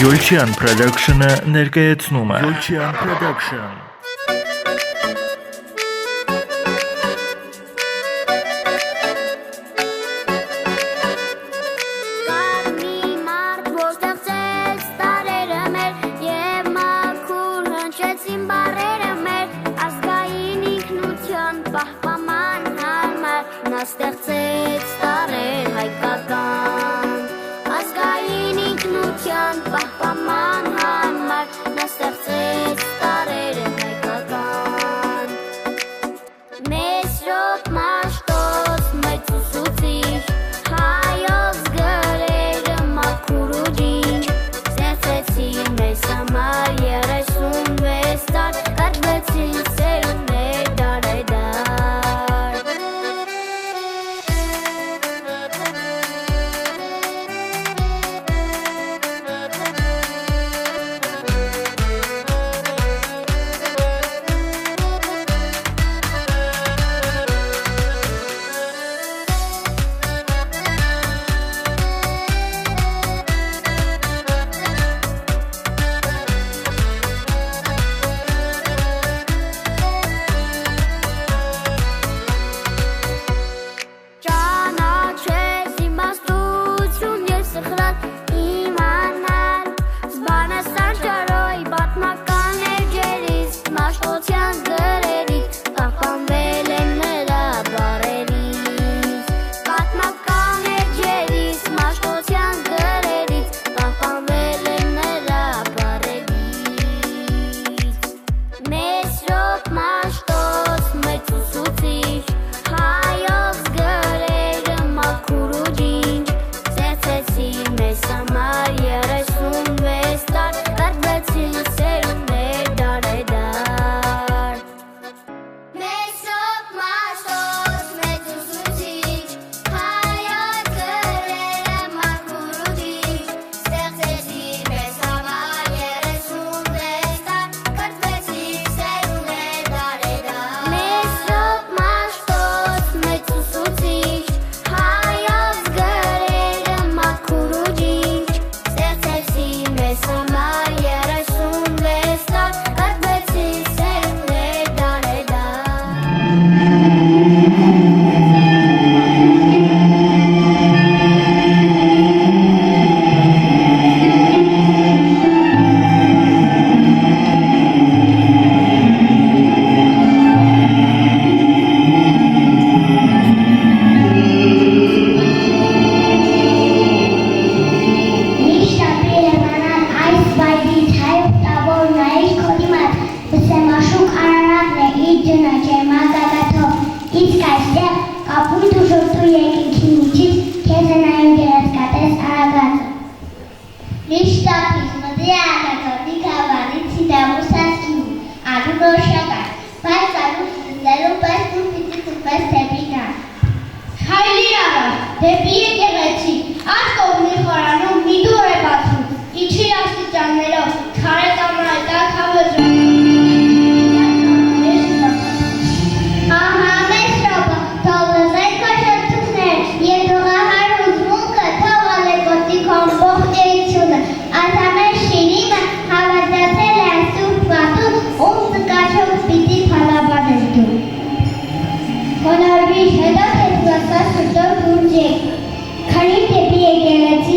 Yolchian Production-ը ներկայացնում է Yolchian Production Խոնարհվի հետո հետվասած շուտով դուրս եք, քանի դեպի եկեղեցի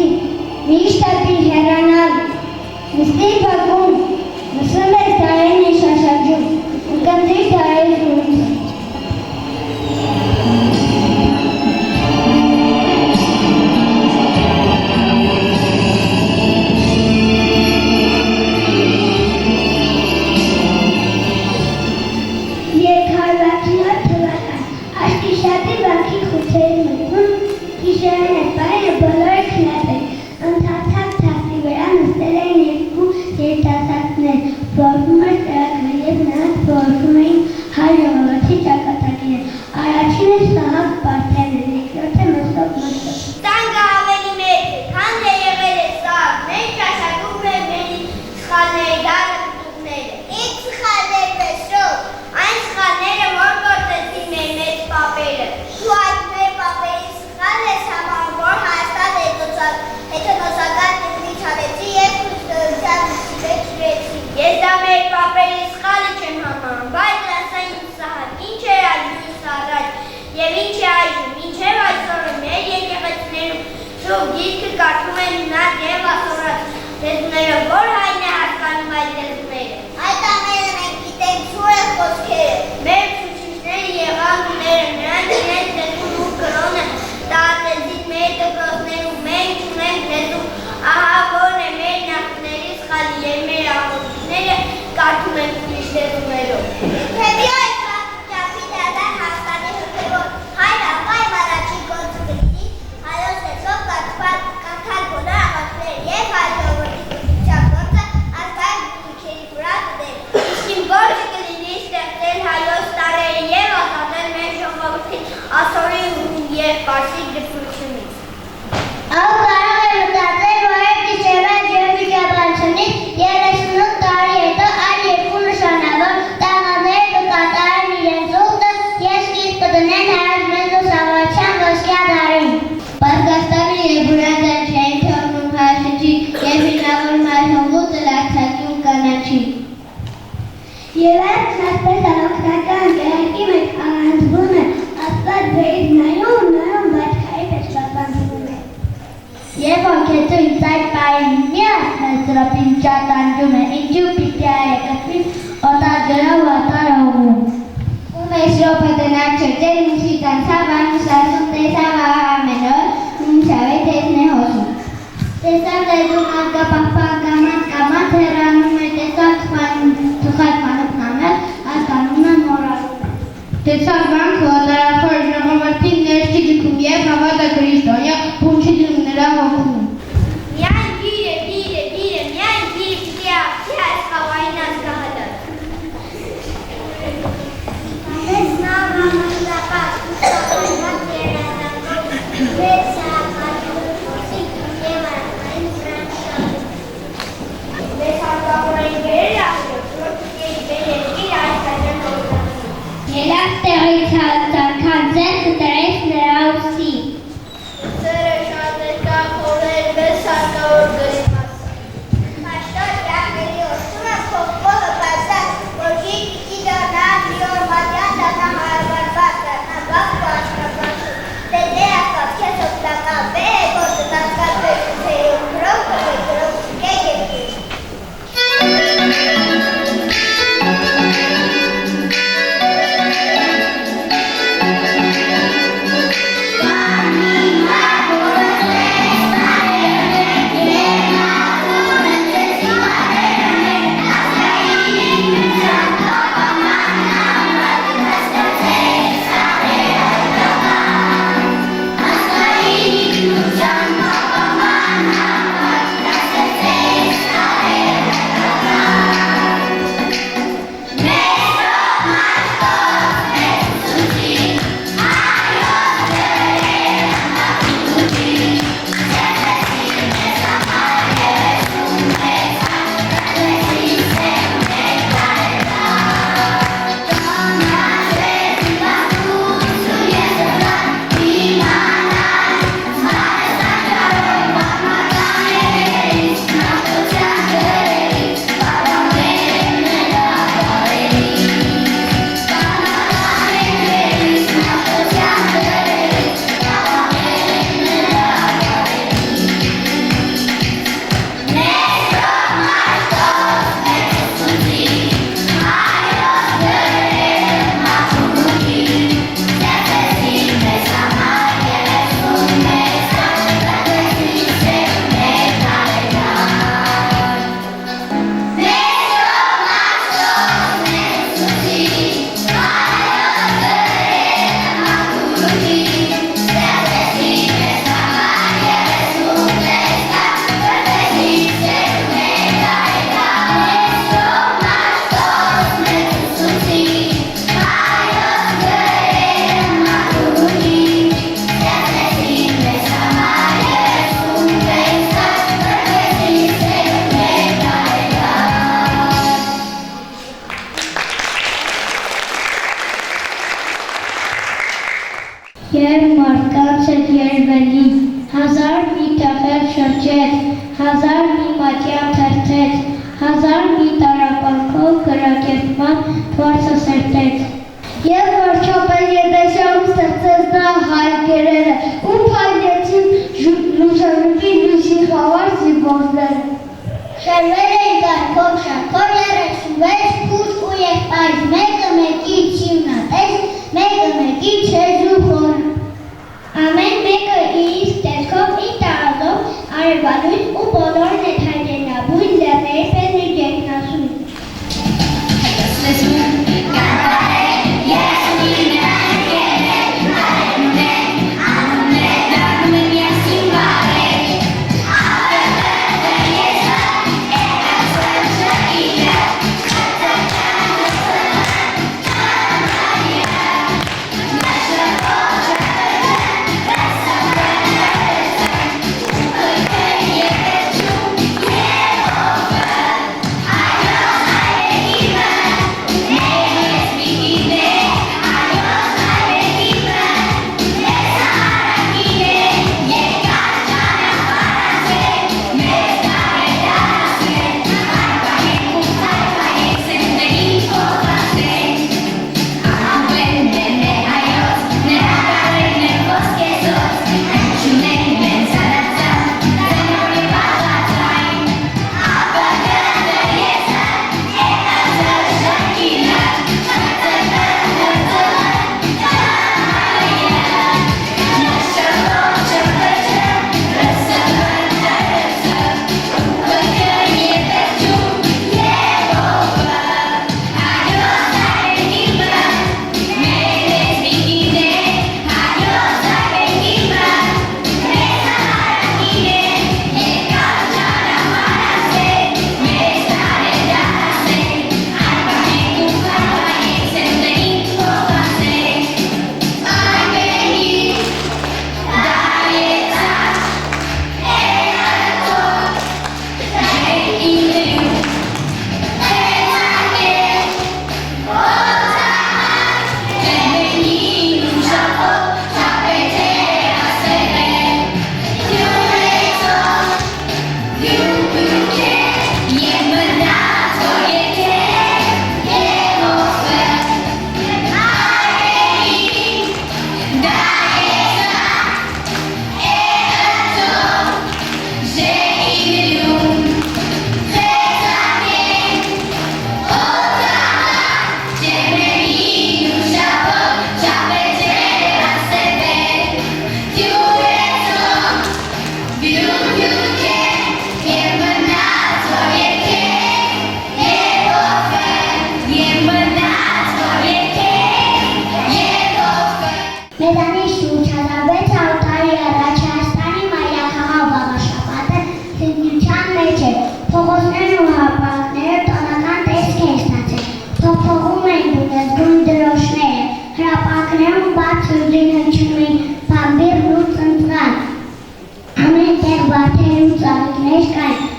Շուտ գիրքը կարդում են նար և ասորած լեզուներով, որ հայն է հասկանում այդ լեզուները։ Այդ ամենը մենք գիտենք սուրը խոսքերը։ Մեր ուսուցիչները եղան ուները, նրանք իրենց լեզուն ու կրոնը տարածեցին մեր դպրոցներում, մենք ունենք լեզու, ահա որն է մեր նախնների սխալը և մեր աղոթիչները կարդում են ուրիշ լեզուներով։ Թեպի այս ճապի դարձան Հայաստանի հոգևոր հայրը ապայմ առաջին գործը գտի հայոց լեզվով կարդալ բոլոր աղոթքները և հայ ժողովրդի կրթության գործը ազգային բնույթների վրա դնել։ Իսկ իմ գործը կլինի ստեղծել հայոց տարրերը և ազատել մեր ժողովրդին ասորի և պարսիկ դպրությունից։ Ով կարող է մտածել, որ այդ գիշերվան Ջորջի Ջաբալցյանից 38 տարի հետո այլ երկու նշանավոր տաղանդներ կկատարեն իրենց ուխտը և սկիզբ կդնեն հայոց մեծ լուսավորության ոսկյա դարին։ Պատկաստանը և բուրանդան չէին թողնում հայացքի և հիմնավորում այդ հողուտը լարձակի ու կանաչի։ Եվ այդ նախպես առողջական կերակի մեջ առանձվում է աստված վերից նայում, բայց քարի պես պատվանդվում է։ Եվ ոգեթու ինձ այդ պային մի ասմես դրոպին ճատանջում է, ինչու պիտի այեկտվին օտագրով օտարողում։ Ու մեզ ռոպը դնակ չրջել, մուսի տանցավ, անուս ասում տեսավ ամենոր, մինչավ է տեսն է հոսում։ Տեսավ լեզուն արգապախպան կամած հեռանում է, տեսավ թխայթմանով նամել, արգանում է մորալում է։ Տեսավ վանքը օտարախոր ժողովրդին ներքի ձգում և հավատը Քրիստոնյա փունչի դնում նրա հոգում։ Միայն գիրը, միայն գիրը պիտի ապցի այս խավային ազգահատար։ Ամես նավ ամասլապատ, ուսապայված երազանքով, մեր սահապատությունոսիկ և արակային վրանշան։ Մեզ հարկավոր են գերել ասրոք, որ պիտի բերել գիր այս այդան հորդանին։ Ելավ տեղից հալցանքան ձեր կտրեց նրա ուսի։ Սերը շատ էր կախորել, մեզ հարկավոր գրի մասը։ Մաշտոր յաղների որդումը փոխվողը բացակ, որ գիր պիտի դառնա մի օր մատյան դառնա հարաբարված, դառնա բաղ ու աշկապանշում։ Դե ասված քեզ օգտակալ բեր է, որ դտացկալ բերքութերում գրով կգրով կեկ է գիր։ Երբ մարդկանց հետ երբելի, հազար մի տախել շրջեց, հազար մի մատյան թերթեց, հազար մի տարապանքով գրակերպման թվարցը սերտեց։ Եվ վերջապես երդեսյանում ստեղծեց նա հայ գերերը, ում փայլեցին գլխավոր զիբորները։ Շարվել էին կարգով շարքով 36 փուս ու եղբայր, մեկը մեկի չիմնատես, մեկը մեկի չեզու խորը։ Ամեն մեկը իր տեսքով իր տարածով արևալույս ու բոլորն են հայրենաբույն լեռների պես մի գետնասույն։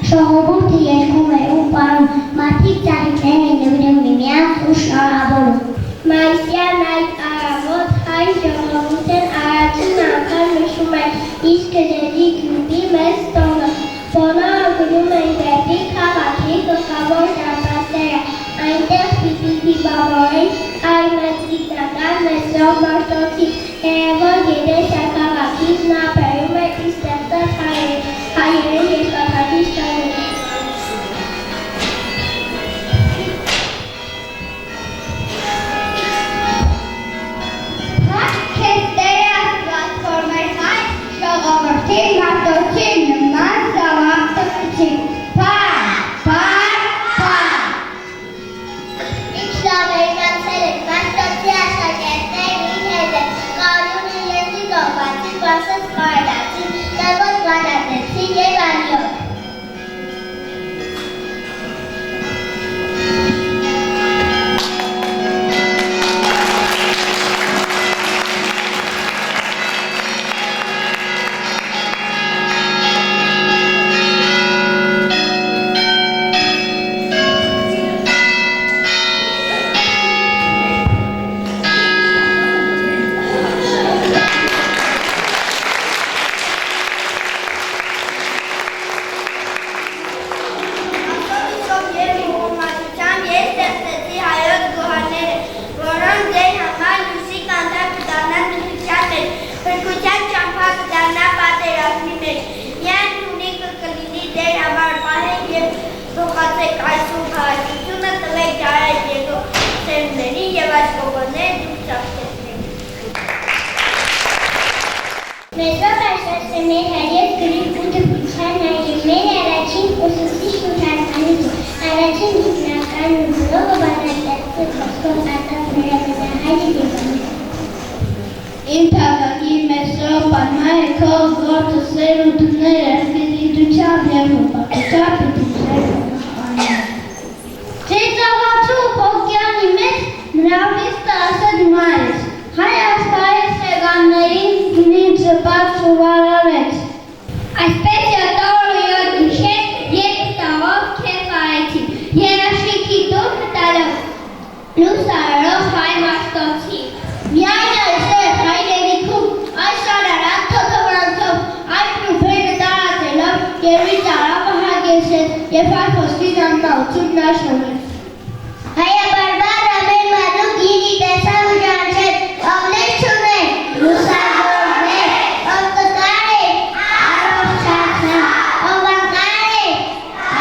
Ժողովուրդը երկում է ու պարում, մարդիկ ծաղիկներ են նվիրում միմյանց ու շնորհավորում։ Մայիսյան այդ առավոտ հայ ժողովուրդն առաջին անգամ նշում է իր գրերի գյուղի մեծ տոնը։ Բոլորը գնում են դեպի քաղաքի գլխավոր դարպասները, այնտեղ պիտի դիմավորեն այ մեծ գիտնական Մեսրոպ Մարտոցի, երևոր երես քաղաքից նա բերում է իր ստեղծած հայերեն երկաթագիր շարերը։ Gracias. եք այսօր հարատությունը, տվեք ճարած եկող սերունդներին և այս կողորները դուք ծաղկեցնեք։ Մեզով այսօր մեր հարև գրիվ ու դպության նաև մեր առաջին ուսուցիչ շուտարկանից առաջին գիտնական ուզորողը բանատեղծը խոսքով արտասները մենահայրի դեպանի։ Իմ թաղակի Մեսրոպ անհայքով գործը սերունդները գիտությամբ և հպատությամբ դիպուսեր Ձեծավացու պոկյանի մեջ մրավիստը ասդ մայս, հայ աստայի սեգաններին գնին ծպած սուվարարեց։ Այսպես յատորը յոտ գիշեր ետ տաղով կեզ արեցի, երաշիքի դուր հտալով, լուսարով հայ մաշտոցի։ Միայն այստեղ հայրենիքում այս շարարատ թոթովրանցով այս նուբերը տարածելով գերվի ծարապը հագեցեց և այ խոսքին ամնալցումն աշխորեց։ Հայաբարբարը մեր մադուկ գինի տեսավ ու ճանչեց, ովներ չունեք, լուսավորներ, ով կկար է, առողջացան, ով անկար է,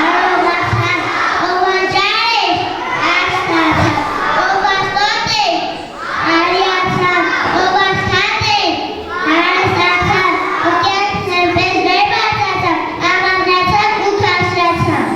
առողացան, ով անճար է, աստացան, ով աստոտ է, արիացան, ով աստատ է, հարստացան, ու կյանքն այնպես մեր բացացան, աղանդացան ու կասրացան։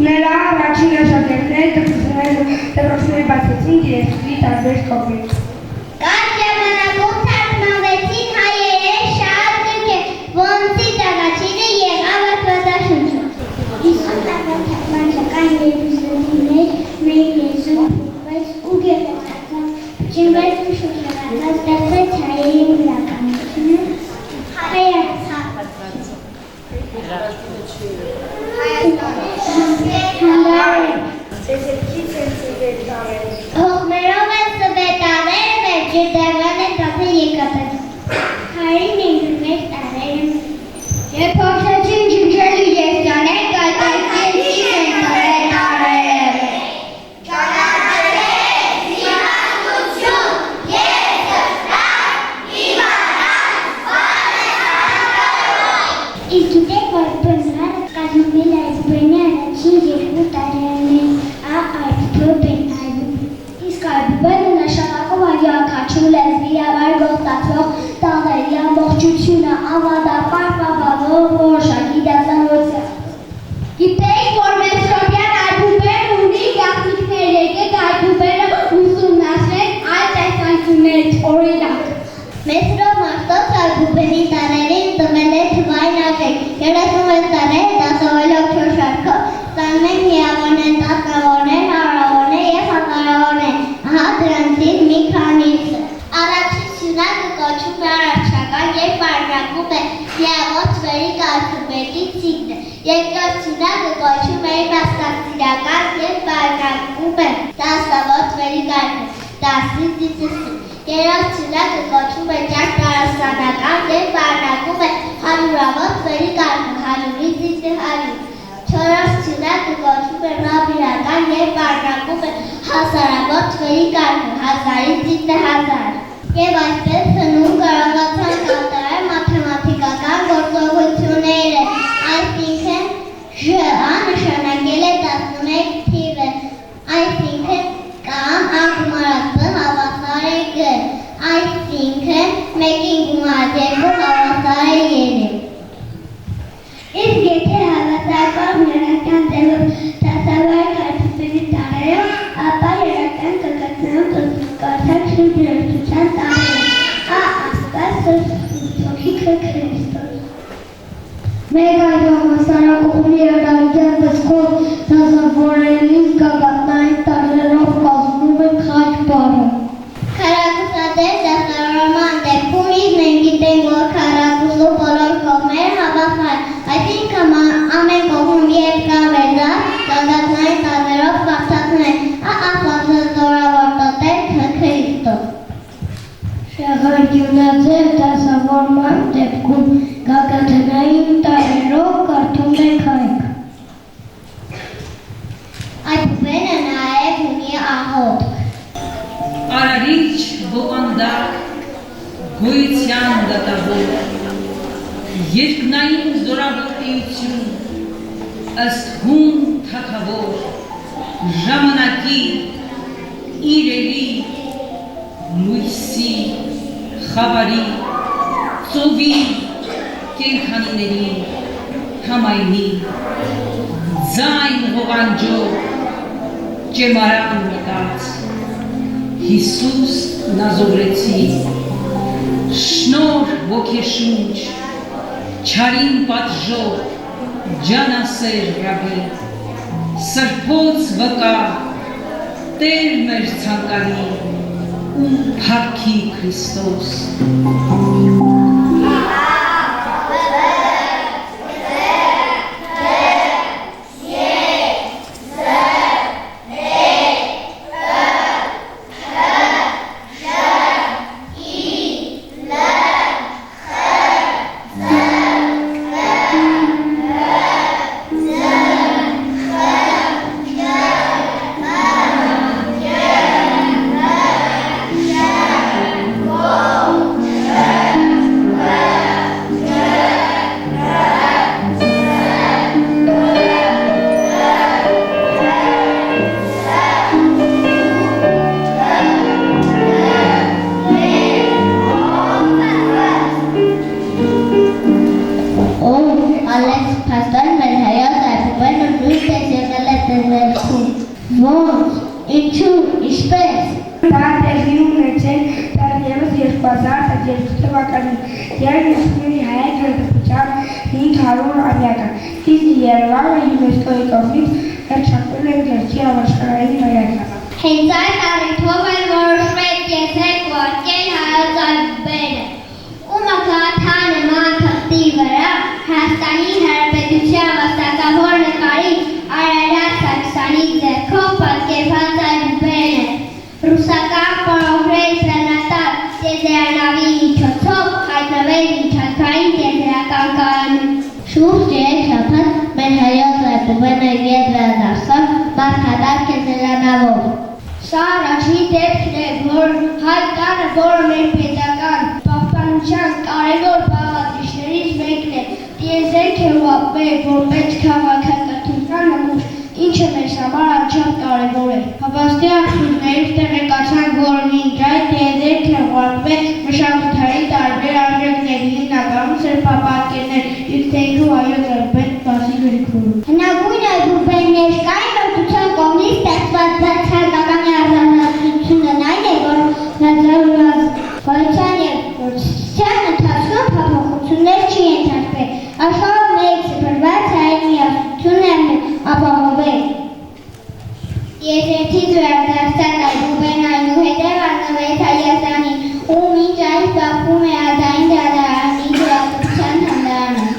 Նրա առաջին աշակերտները դպրոցների բացեցին դիրեկտորի տարբեր կողմից։ Կարճ ժամանակում թարգմանվեցին հայերեն շատ գրքեր, որոնցից առաջինը եղավ Աստվածաշունչը։ 50 տարվա թարգմանչական երգիծների մեր եզրում փոխվեց ու գեղեցկացավ, ճնվեց ու շրջանացավ, ստեղծեց հայերի գրականությունը, Հողմերով են սվետարել, Իսկ գիտեք, որ բնարը կազմվել այբուբենի առաջին երկու տարիներին այբուբեն Իսկ այբուբենը նշանակում է յուրաքանչյուր լեզվի համար գործածվող տառերի ամբողջությունը, անվանդապար բավարարող որոշակի դասավորություն։ Գիտեք, որ Մեսրոպյան այբուբենը ունի գաղտնիքներ, եկեք այբուբենը ուսումնասիրենք այլ տեսանկյուններից, օրինակ։ Մեսրոպ Մարտոս այբուբենի տառերին տվել է թվային աղեք, 36 տարեր դասավորելով 4 շարքով, 21 միավորներ, տասնավորներ, հարյուրավորներ և հազարավորներ, ահա դրանցից մի քանիսը։ Առաջին սյունակը կոչվում է արարչական և պարունակում է միավոր թվերի կարգուբետի ցիկլը, երկրորդ սյունակը կոչվում է իմաստասիրական և պարունակում է տասնավոր թվերի կարգը, 10-ից 50, երրորդ սյունակը կոչվում է ճարտարապետական և պարունակում է հարյուրավոր թվերի կարգը, 100-ից 500, չորրորդ սյունակը կոչվում է ռաբիրական և պարունակում է հազարավոր թվերի կարգը, 1000-ից 5000, և այսպես հնում կարողացան կատարել մաթեմատիկական գործողությունները, այսինքն ԺԱ նշանակել է 11 թիվը, այսինքն կամ անգումարածը հավասար է G, այսինքն 1-ին գումարած 2 հավասար է 3։ Իսկ եթե հավասարական երական ձևով դասավորենք այբուբենի տառերը, ապա երական կգտնվեն կոչված շրջերթության տառերը, Աստված Հոգիքը Քրիստոս։ Մեկ այդ հավասարակողմի երարյան դսկով դասավորելիս գագաթնային տառերով կազմում ենք այդ բառը։ Քառակուսադեր դասավորման դեպքում մենք գիտենք, որ քառակուսու բոլոր կողմերը հավասար, այսինքն ամեն կողմում երբ կա վերջար, գագաթնային տառերով բացատրեն, Աստվածը զորավոր տոտեր Քրիստոս։ Շեղանկյունաձև դասավորման դեպքում գագաթնային տառերով կարդում ենք այդ։ Այբուբենը նաև ունի աղոթք։ Արարիչ ողանդակ գոյության դատավոր, երկնային զորավոր էություն, ըստ հում թագավոր, ժամանակի, իրերի, լույսի, խավարի, ծովի, կենդանիների, համայնի, ձայն ողանջող, ճեմարան մտած, Հիսուս Նազովրեցի, շնոր ոգեշունչ, չարին պատժող, ջանասեր ռաբի, սրբոց վկա, Տեր մեր ցանկալի, ու փառքի Քրիստոս։ Հենց այդ առիթով էլ որոշվեց եզրեք վարկել հայոց այբուբենը, ումը գաթա նման թղթի վրա Հայաստանի Հանրապետության վաստակավոր նկարի Արարատ Սարգսյանի ձեռքով պատկերված այբուբենը, ռուսական պարողրել սրանատար տիեզերանավի միջոցով հայտնվել միջազգային տիեզերական կայանում։ Շուրջ 3 շաբաթ մեր հայոց այբուբենը ետ վերադարձավ մարդատար տիեզերանավով։ Սա առաջին դեպքն է, որ հայ տանը, որը մեր պետական պահպանության կարևոր բաղադրիչներից մեկն է, Եզերք է ուղղապեր, որ պետք քաղաքակրթության նմուշ, ինչը մեզ համար անչափ կարևոր է։ Հավաստի աղբյուրներից տեղեկացան, որ մինչ այդ եզերք է ուղղապեր մշակութային տարբեր արժեքների, հիմնականում սրբապատկերներ, իրթեքու հայոց արբետ բասի գրքուրում։ Հնագույն այբուբեն ներկային մրցության կողմից ստեղծված հայկականի առանձնահատկությունն այն է, որ գոյության և գործության ընթացքում փոփոխություններ չի ենթարկվել, աշխարհում մեկ սփռված հայ միասնությունն է ապահովել։ Եզերքից վերադարձած այբուբեն այնուհետև առնվեց Հայաստանին, ու մինչ այս բախվում է ազգային դատարանի ջրատվության թանգարանը։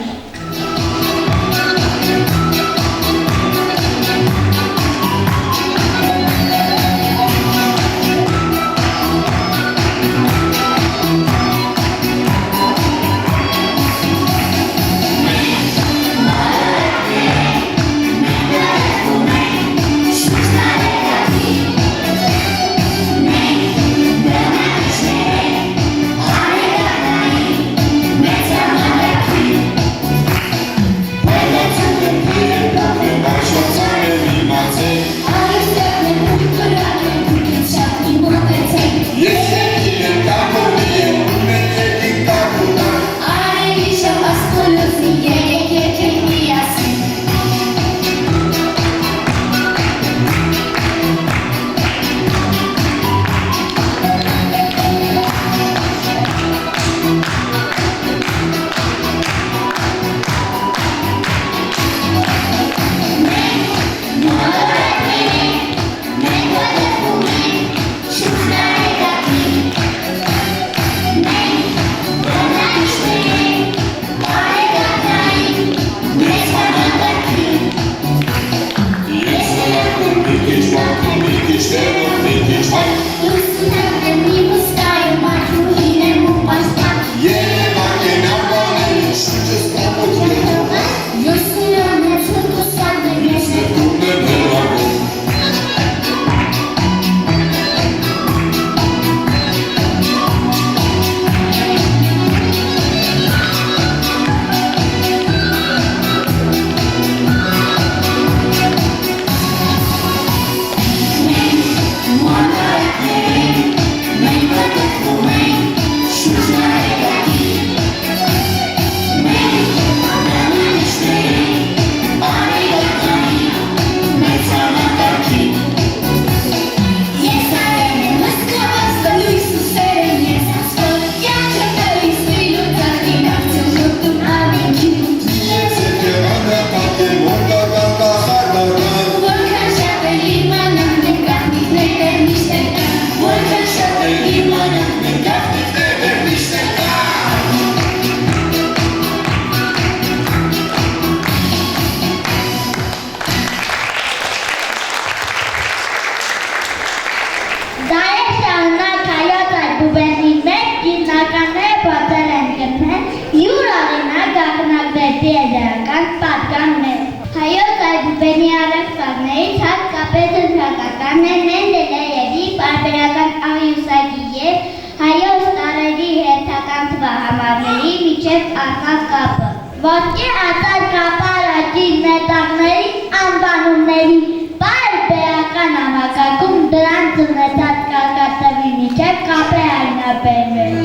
Հայոց այբուբենի առևտրներից հատկապես ընդհակականն է Մենդելեևի պարբերական աղյուսակի և հայոց տարրերի հերթական թվահամարների միջև առկա կապը։ Ոսկե ազատ կապը առաջին մետաղների անվանումների պարբերական համակարգում դրանց ունեցած կարկատվի միջև կապ է հայտնաբերվել։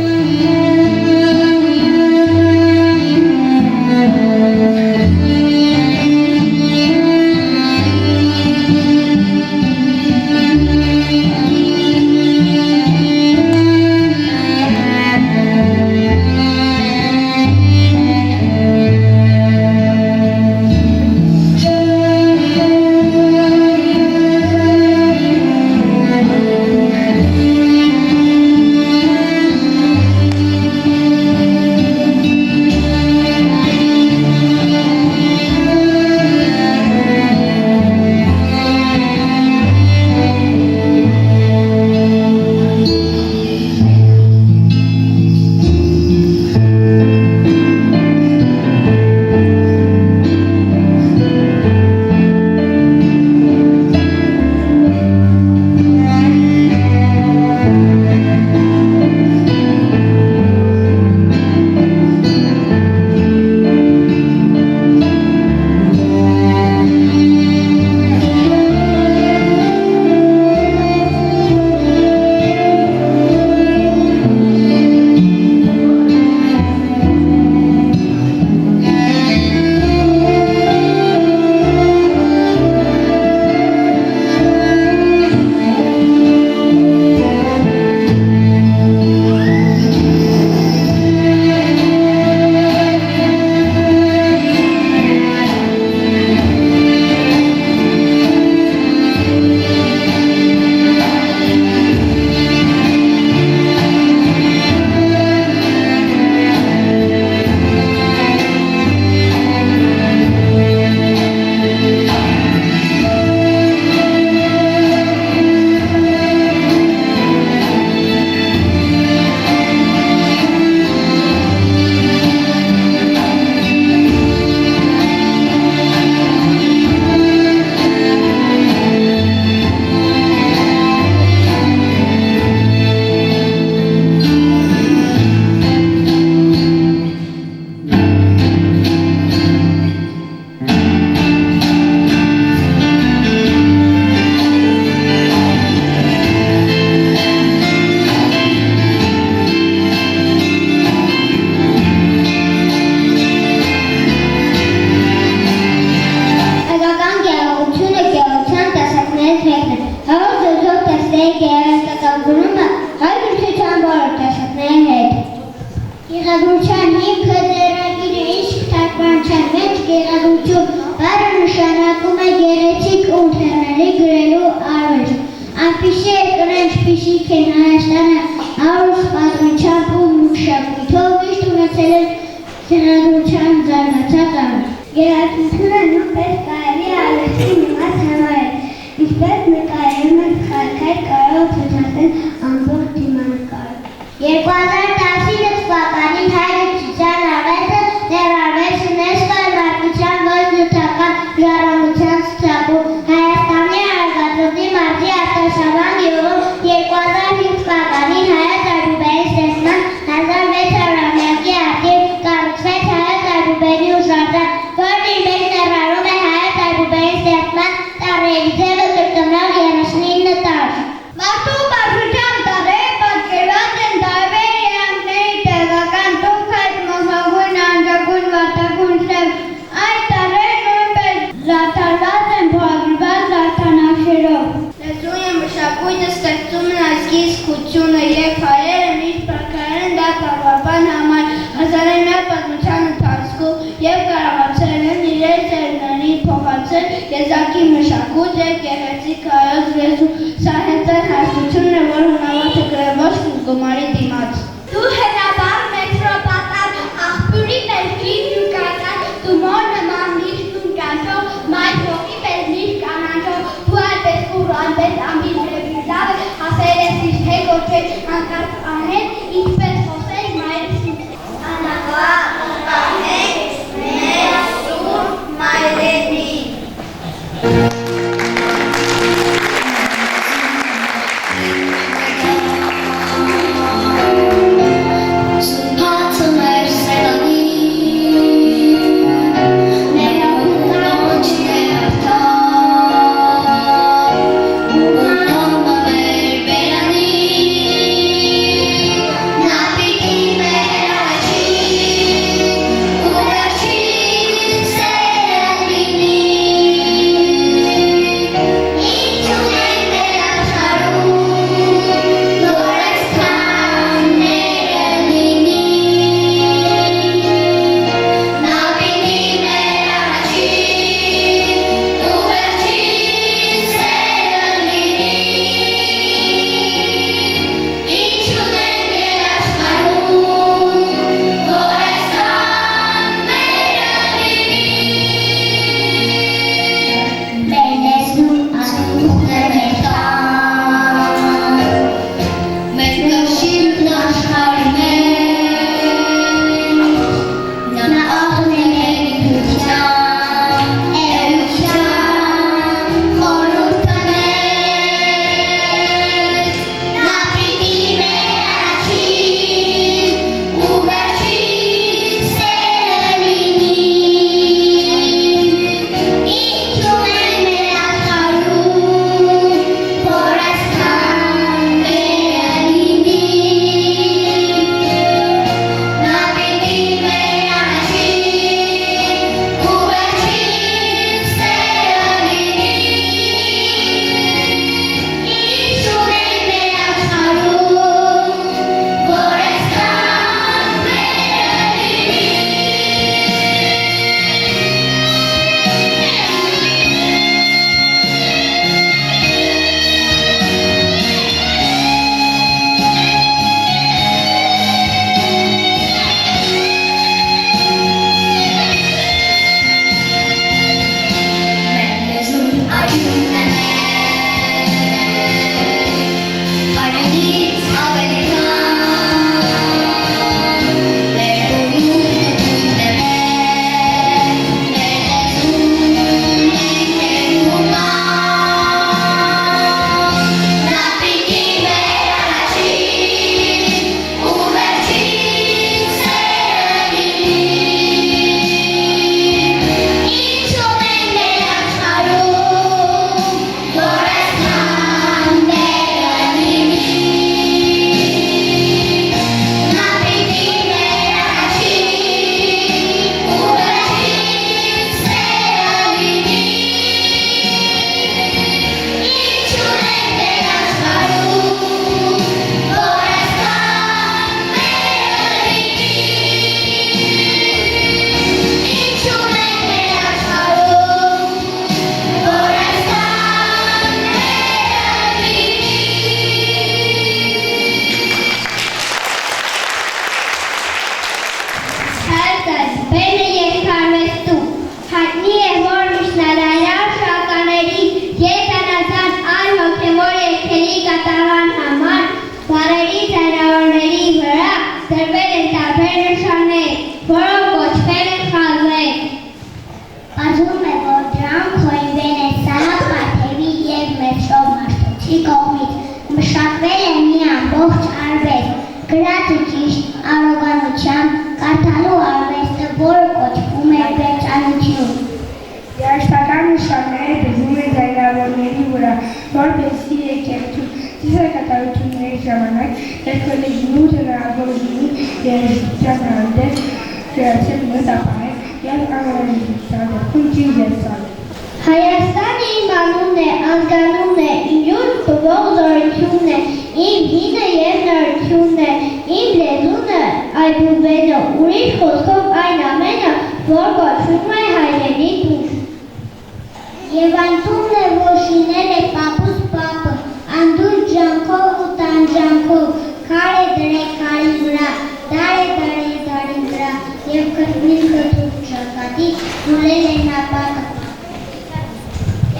Գերազանցության հիմքը ձեռագիրը իսկ թարգմանության մեջ գերազանցություն բառը նշանակում է գեղեցիկ ու ընդհանրելի գրելու արվեստ։ Այնպիսի երկրներ, ինչպիսիք են Հայաստանը, հարուստ պատմությամբ ու մշակույթով միշտ ունեցել են գերազանցության զարգացած արվեստ։ Գերազանցությունը նույնպես կարելի է արվեստի մի մաս համարել, ինչպես նկարում են խալքայր կարող ցուցակել ամբողջ դիմանկարը։ 2019 թվականին հայ գիտության արվեստը ներառվեց ՅՈՒՆԵՍԿՕ-ի մարգարեության ոչ նյութական ժառանգության ցուցակում։ Հայաստանի Արագածոտնի մարզի արտասահման գյուղում 2005 թվականին Հայոց Այբուբենի ստեղծման 1600-ամյակի արդիվ կառուցվեց Հայոց Այբուբենի հուշարձան, որն իր մեջ ներառում է Հայոց Այբուբենի ստեղծման տարեների ձևը կրկնող 39 տարր։ Մարդու բարձրության տարրերը պատկերված են տարբեր Հայաստան, բերն է երկարվեստում, հայտնի է, որ միջնադարյան շարականների եզանազան այլ հոգևոր երգերի կատարման համար բառերի ձայնավորների վրա դրվել են տարբեր նշաններ, որոնք կոչվել են խազեր։ Պարզվում է, որ դրանք հորինվել են Սահակ Մաթևի և Մեծրոբ Մաշտոցի կողմից, մշակվել է մի ամբողջ արվեստ, գրած ու ճիշտ առոգանությամբ կարդալու արվեստը, որը կոչվում է վերջանություն։ Երաժշտական նշանները դրվում են ձայնավորների վրա, որպեսզի եկեղեցու ծիսակատարությունների ժամանակ երգվելեգին ու հնարավոր լինի երաժշտության հանդեպ գրացել մտապահել և անհրաժեշտության դեպքում ճիշտ երգալ։ Հայաստանը իմ անունն է, ազգանունն է, ինձ տվող զորությունն է, իմ հինը և նորությունն է, իմ լեզունը այբուբենը, ուրիշ խոսքով այն ամենը, որ կոչվում է հայրենի տուն։ Եվ այն տունն է, որ շինել է պապուս պապը, անդուր ջանքով ու տանջանքով, քար է դրել քարի վրա, դար է դարել դարի վրա, և կրտնին կտուր ճակատի դուրել է նապակը։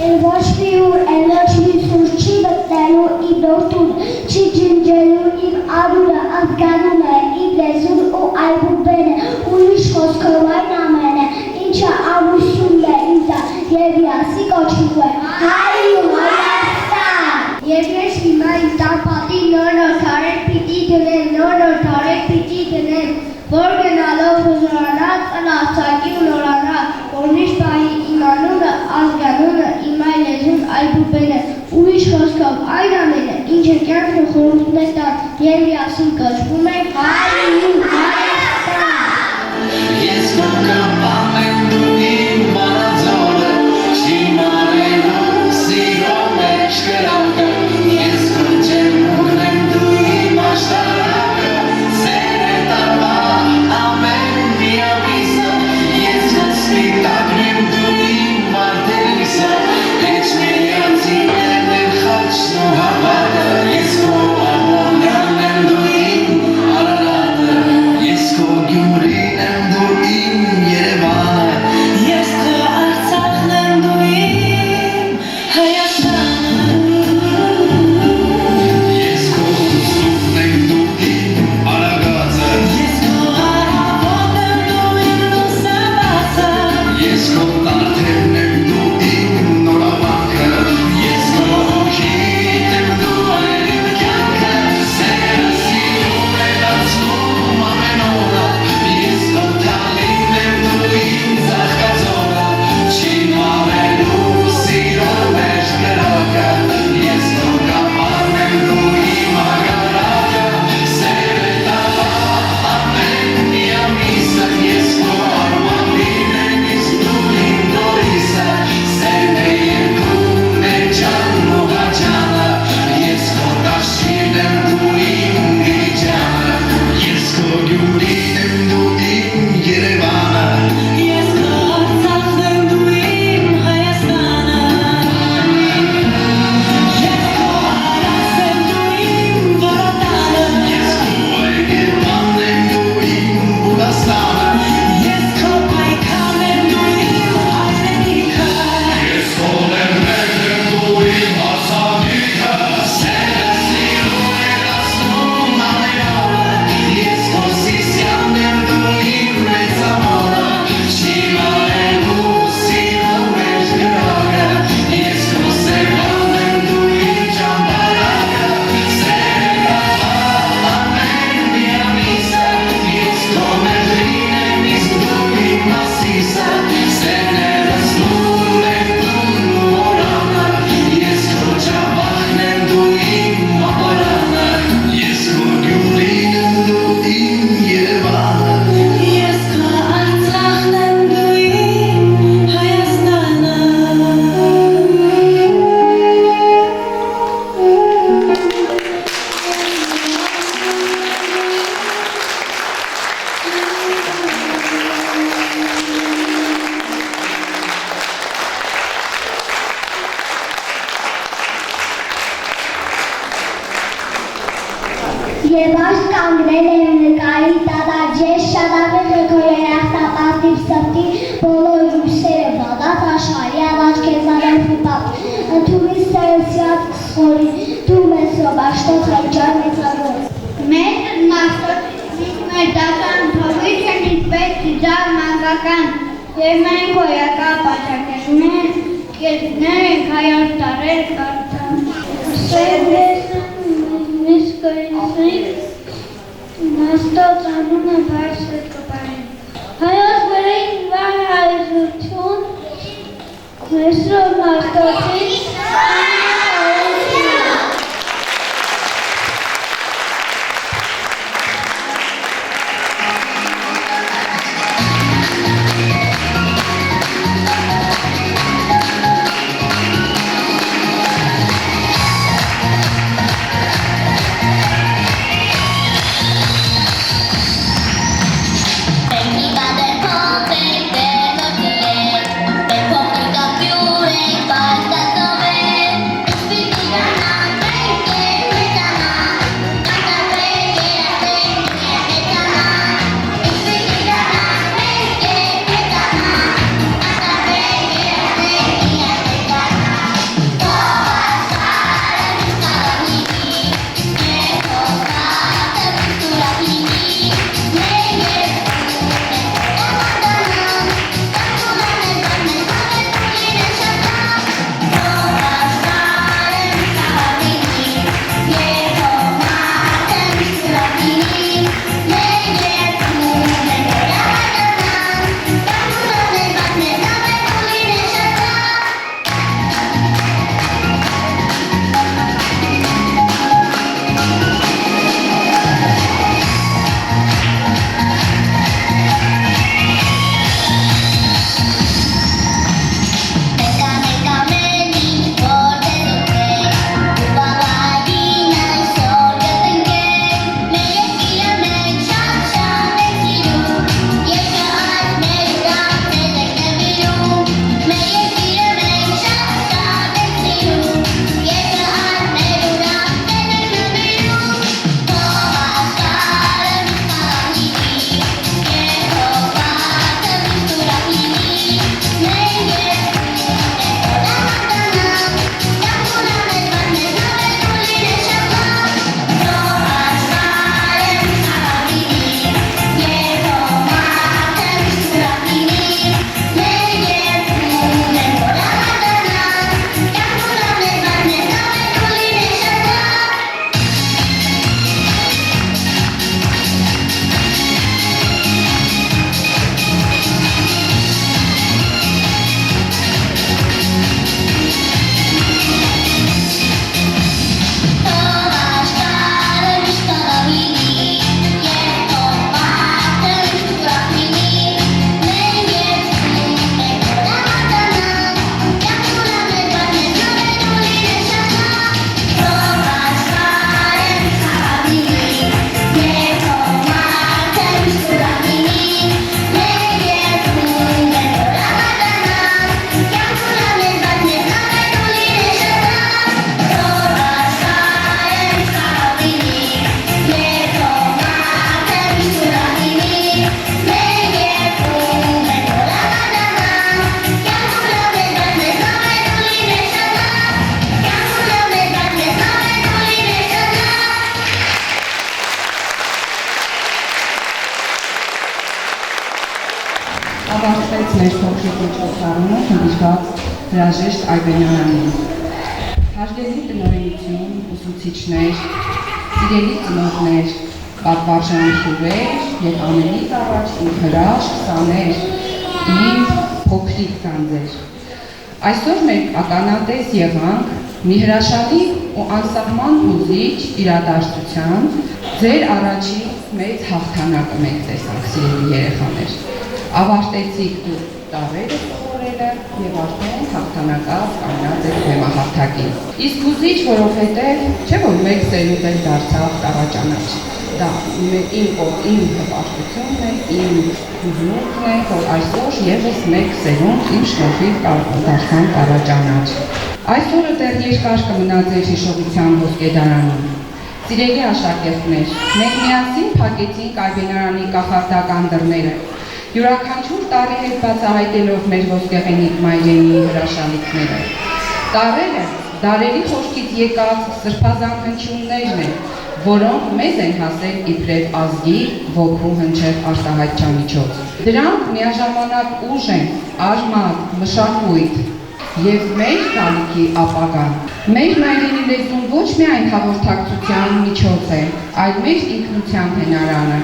Էլ ոչ մի ուր, էլ ոչ մի սուր չի մտնելու իմ նորտուն, չի ջնջելու իմ անունը, ազգանունը, իմ լեզուն ու այբուբենը, ուրիշ խոսքով այն ամենը, ինչը ամուսյունն է ինձ և միասին կոչվում է Հայ ու Հայաստան։ Եվ ես հիմա իմ տապատի նոր թարեր պիտի դնեմ, նոր թարեր պիտի դնեմ, որ գնալով հզորանալ, ծնացակի ու նորանալ, որ միշտ պահի իմ անունը, ազգանունը, իմ այլ լեզուն, այբուբենը, ուրիշ խոսքով այն ամենը, ինչը կյանքը խորհուրդն է տան, և միասին կոչվում է Հայ ու Հայաստան։ Ես կողքամ ամեն դու իմ մարածորը, չիմանելու սիրո մեջ կրակը, ես կոչեմ ուգնեմ դու իմ աշտարակը, սեր է տարվա ամեն մի ամիսը, ես կսպիտակնեմ դու իմ վարդերիսը, հեչ միացիներն են խաչն ու հավատը, ես քո ամոնյանն եմ դու իմ արարատը, ես ընդունի սերսյատ կսխորի, դու մեզ սոբաշտոց հայջար մեծավոր։ Մեր մաստոցից մեր դական թովիչ են իսպետ իջար մանգական, և մենք հոյակա պաճակեր, մենք կեզներ ենք հայար տարեր կարծան։ Սերնես կայսնիկ, մաստոց անունը բայս վետ կպարին։ Հայոց վերային վար հայզություն, Մեսրով մաստոցից, ավարտվեց մեր փոքրիկ միջոցառումը հնչված հրաժեշտ Այբենյանին։ Հարգելի տնօրենություն, ուսուցիչներ, սիրելի ծնողներ, պատվարժան քույրեր եւ ամենից առաջ իմ հրաշք սաներ, իմ փոքրիկ ծանձեր։ Այսօր մենք ականատես եղանք մի հրաշալի ու անսահման հուզիչ իրադարձության, ձեր առաջին մեծ հաղթանակը մենք տեսանք, սիրելի երեխաներ։ Ավարտեցիք դուք տարերը սովորելը եւ արդեն հաղթանակած կանգնած եք բեմահարթակին։ Իսկ հուզիչ, որովհետեւ չէ որ մեկ սերունդ էլ դարձավ տարաճանաչ։ Դա իմ հպարտությունն է, իմ հուզմունքն է, որ այսօր եւս մեկ սերունդ իմ շնորհիվ դարձան տարաճանաչ։ Այսօրը դեռ երկար կմնա ձեր հիշողության ոսկեդարանում։ Սիրելի աշակերտներ, մենք միասին փակեցինք Այբենարանի կախարդական դռները։ Յուրաքանչյուր տարի հետ բացահայտելով մեր ոսկեղենիկ մայրենի հրաշալիքները։ Տարրերը դարերի խորքից եկած սրբազան հնչյուններն են, որոնք մեզ են հասել իբրև ազգի ոգու հնչեղ արտահայտչամիջոց։ Դրանք միաժամանակ ուժ են, արմատ, մշակույթ և մեր գալիքի ապագան։ Մեր մայրենի լեզուն ոչ միայն հաղորդակցության միջոց է, այլ մեր ինքնության հենարանը։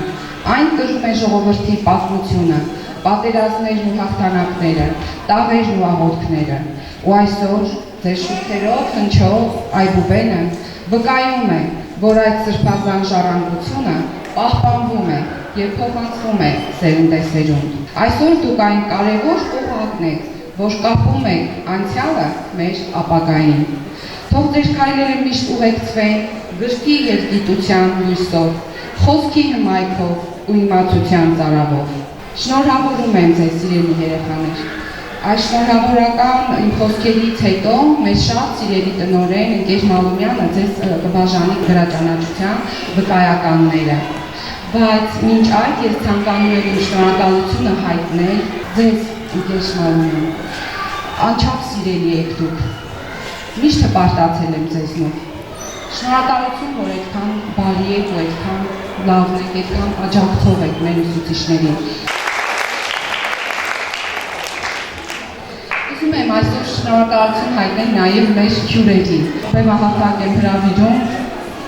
Այն կրում է ժողովրդի պատմությունը, պատերազմներն ու հաղթանակները, տաղերն ու աղոթքները։ Ու այսօր ձեր շուրթերով հնչող այբուբենը վկայում է, որ այդ սրբազան ժառանգությունը պահպանվում է և փոխանցվում է սերնդեսերունդ։ Այսօր դուք այն կարևոր օղակն եք, որ կապում եք անցյալը մեր ապագային։ Թող ձեր քայլերը միշտ ուղեկցվեն գրքի և գիտության լույսով, խոսքի հմայքով ու իմացության ծարավով։ Շնորհավորում եմ ձեզ, սիրելի երեխաներ։ Այս շնորհավորական իմ խոսքերից հետո մեր շատ սիրելի տնօրեն ընկեր Մալումյանը ձեզ կբաժանի գրաճանաչության վկայականները։ Բայց մինչ այդ ես ցանկանում եմ իմ շնորհակալությունը հայտնել ձեզ, ընկեր Մալումյան։ Անչափ սիրելի եք դուք։ Միշտ հպարտացել եմ ձեզնով։ Շնորհակալություն, որ այդքան բարի եք ու այդքան լավն եք, այդքան աջակցող եք մեր ուսուցիչներին։ Ուզում եմ այսօր շնորհակալություն հայտնել նաև մեր հյուրերին։ Բեմահավաք եմ հրավիրում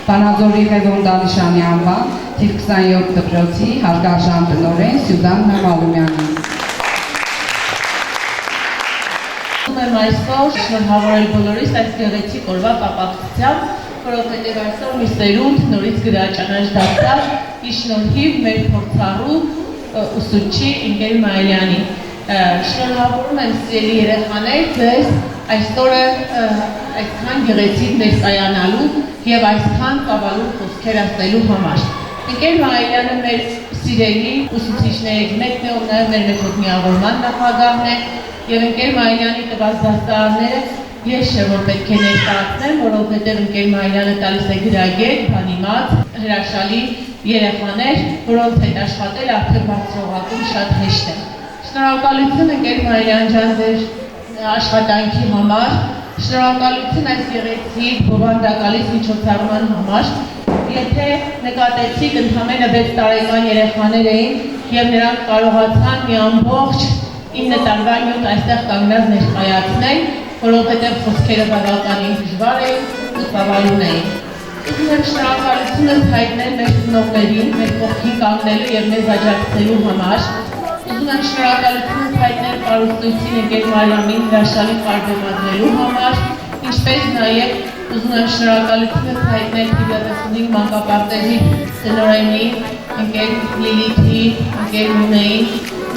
Վանաձորի Ղևոն Դալիշյանի անվան թիվ 27 դպրոցի հարգարժան տնօրեն Սյուզաննա Մալումյանին։ Ուզում եմ այսօր շնորհավորել բոլորիս այս գեղեցիկ օրվա կապակցությամբ, որովհետև այսօր մի սերունդ նորից գրաճանաչ դարձավ ի շնորհիվ մեր փորձառու ուսուցչի Ինգեր Մայլյանի։ Շնորհավորում եմ սիրելի երեխաներ ձեզ այսօրը այսքան գեղեցիկ ներկայանալու և այսքան ծավալուն խոսքեր ասելու համար։ Ինգեր Մայլյանը մեր սիրելի ուսուցիչներից մեկն է, ով նաև մեր մեթոդ միավորման նախագահն է, և ընկեր Մայլյանի տված դաստարանները ես չէ, որ պետք է ներկայացնեմ, որովհետև ընկեր Մայլյանը տալիս է գրագետ, բանիմաց, հրաշալի երեխաներ, որոնց հետ աշխատել արդեն բարձրողակում շատ հեշտ է։ Շնորհակալություն ընկեր Մայլյան ջան ձեր աշխատանքի համար, շնորհակալություն այս գեղեցիկ բովանդակալից միջոցառման համար։ Եթե նկատեցիք, ընդամենը 6 տարեկան երեխաներ էին և նրանք կարողացան մի ամբողջ 9 տարվա նյութ այստեղ կանգնած ներկայացնել, որովհետև խոսքերը բավականին դժվար էին ու ծավալուն էին։ Ուզում եմ շնորհակալությունս հայտնել մեր ծնողներին, մեր կողքին կանգնելու և մեզ աջակցելու համար։ Ուզում եմ շնորհակալությունս հայտնել պարուսույցին ընկեր Մարիամին հրաշալի կարդեմադրելու համար, ինչպես նաև ուզում եմ շնորհակալությունս հայտնել Տիբետասունի մանկապարտեզի տնօրենին, ընկեր Լիլիթի, ընկեր Մունեին,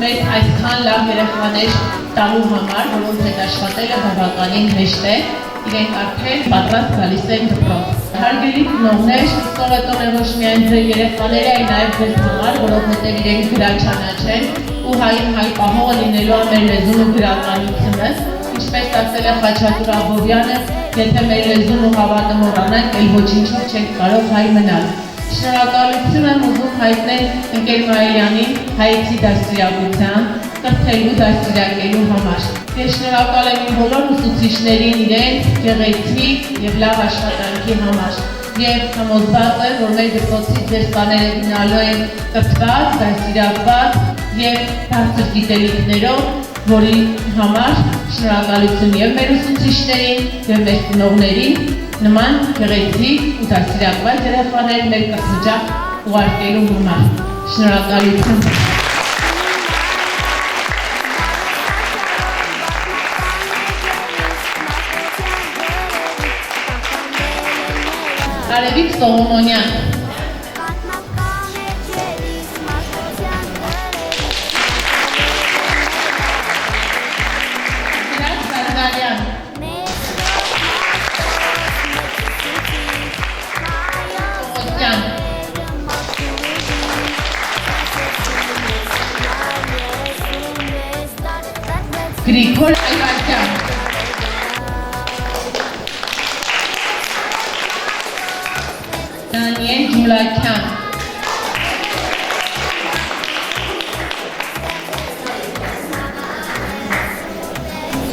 մեզ այսքան լավ երեխաներ տալու համար, որոնց հետ աշխատելը բավականին հեշտ է, իրենք արդեն պատրաստ գալիս են դպրոց։ Հարգելի ծնողներ, սովետոն է ոչ միայն ձեր երեխաները, այլ նաև ձեզ համար, որովհետև իրենք գրաչանաչ են ու հային հայ պահողը լինելու է մեր լեզուն ու գրականությունը, ինչպես ասել է Խաչատուր Աբովյանը, եթե մեր լեզուն ու հավատը մոռանանք, էլ ոչինչով չենք կարող հայ մնալ։ Շնորհակալություն եմ ուզում հայտնել ընկեր Մայլյանին հայեցի դաստիարակության, կրթելու դաստիարակելու համար։ Ես շնորհակալ եմ իմ բոլոր ուսուցիչներին իրենց գեղեցիկ և լավ աշխատանքի համար և համոզված եմ, որ մեր դպրոցից ձեր սաները գնալու են կրթված, դաստիարակված և բարձր գիտելիքներով, որի համար շնորհակալություն և մեր ուսուցիչներին և մեր ծնողներին նման գեղեցիկ ու դաստիարակված երեխաներ մեր կրթօջախ ուղարկելու համար։ Շնորհակալություն։ Արևիկ Սողոմոնյան։ Հրաչ Զարգարյան։ Օգոստյան։ Գրիգոր Այվազյան։ Դանիել Ջուլակյան։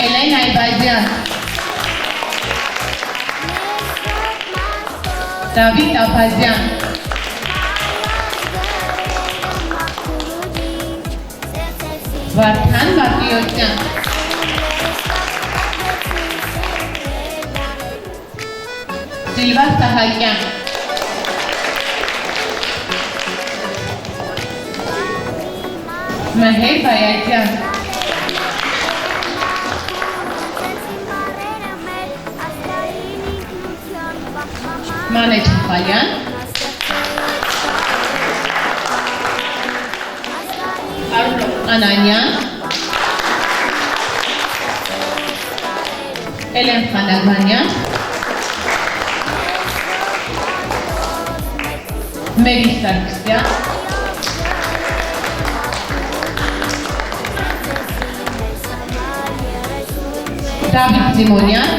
Էլեն Այվազյան։ Դավիթ Աբազյան, Վարդան Մարտիրոսյան, Սիլվա Սահակյան, Մհեր Բայազյան, Մանե Չախալյան, Անանյան, Էլեն Խանազանյան, Մերի Սարգսյան, Դավիթ Սիմոնյան,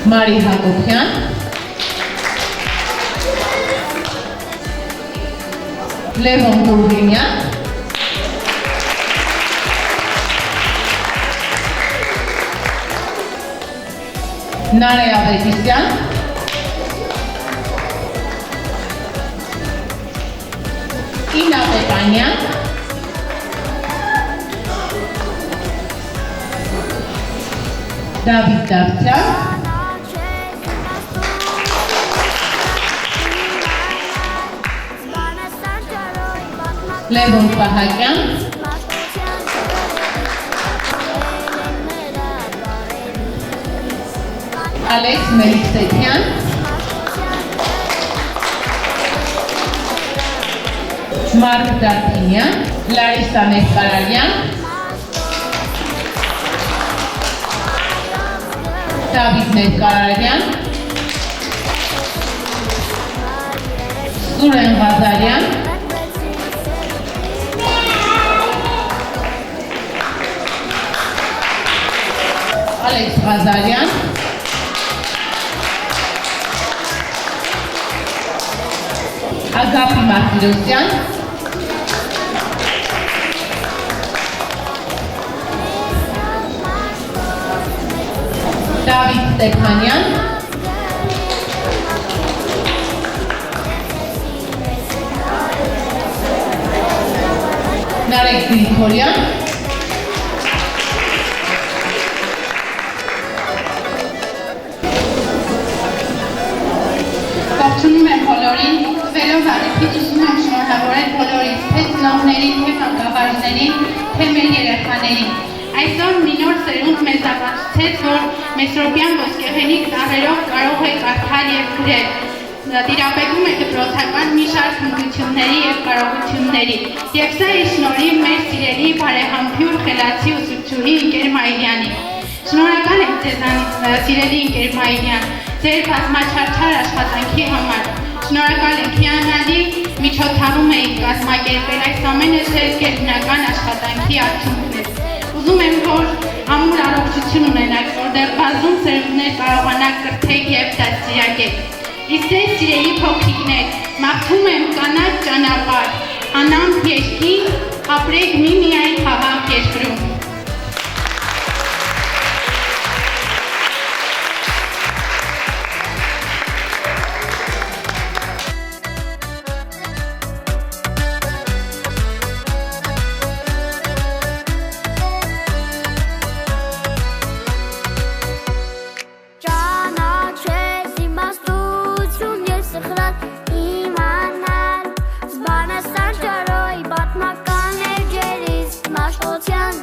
Մարի Հակոբյան, Լևոն Գուրգենյան, Նարե Ավետիսյան, Ինա Պետանյան, Դավիթ Դավթյան, Լևոն Պահակյան, Ալեքս Մելիքսեթյան, Մարկ Դարփինյան, Լարիսա Մեսկարարյան, Դավիթ Մեսկարարյան, Սուրեն Ղազարյան, Ալեքս Ղազարյան, Ագապի Մարտիրոսյան, Դավիթ Ստեփանյան, Նարեկ Գրիգորյան, Ողջունում եմ բոլորին, տվելով առիթից ուզում եմ շնորհավորել բոլորիս, թե ծնողներին, թե մանկաբարձներին, թե մեր երեխաներին։ Այսօր մի նոր սերունդ մեզ ապացուցեց, որ Մեսրոպյան ոսկեղենիկ տառերով կարող է կարդալ և գրել։ Տիրապետում է դպրոցական մի շարք հմտությունների և կարողությունների։ Եվ սա իր շնորհիվ մեր սիրելի բարեհամբույր խելացի ուսուցչուհի Ընկեր Մայիլյանի։ Շնորհակալ եմ ձեզանից, սիրելի Ընկեր Մայիլյան, ձեր բազմաչարչար աշխատանքի համար։ Շնորհակալ եմ հիանալի միջոցառում էիք կազմակերպել, այս ամենը ձեր գերբնական աշխատանքի արդյունքն է։ Ուզում եմ, որ ամուր առողջություն ունենաք, որտեղ բազում սերունդներ կարողանաք կրթեք և դաստիարակեք։ Իսկ ձեզ սիրելի փոքրիկներ, մաղթում եմ կանաչ ճանապարհ, անամպ երկիր, ապրեք միմիայն խաղաղ երկրում։ Իմանալ, զբանասան ճարոյ, պատմական էջերից, մաշտոցյան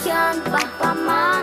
Ջան, պահպանման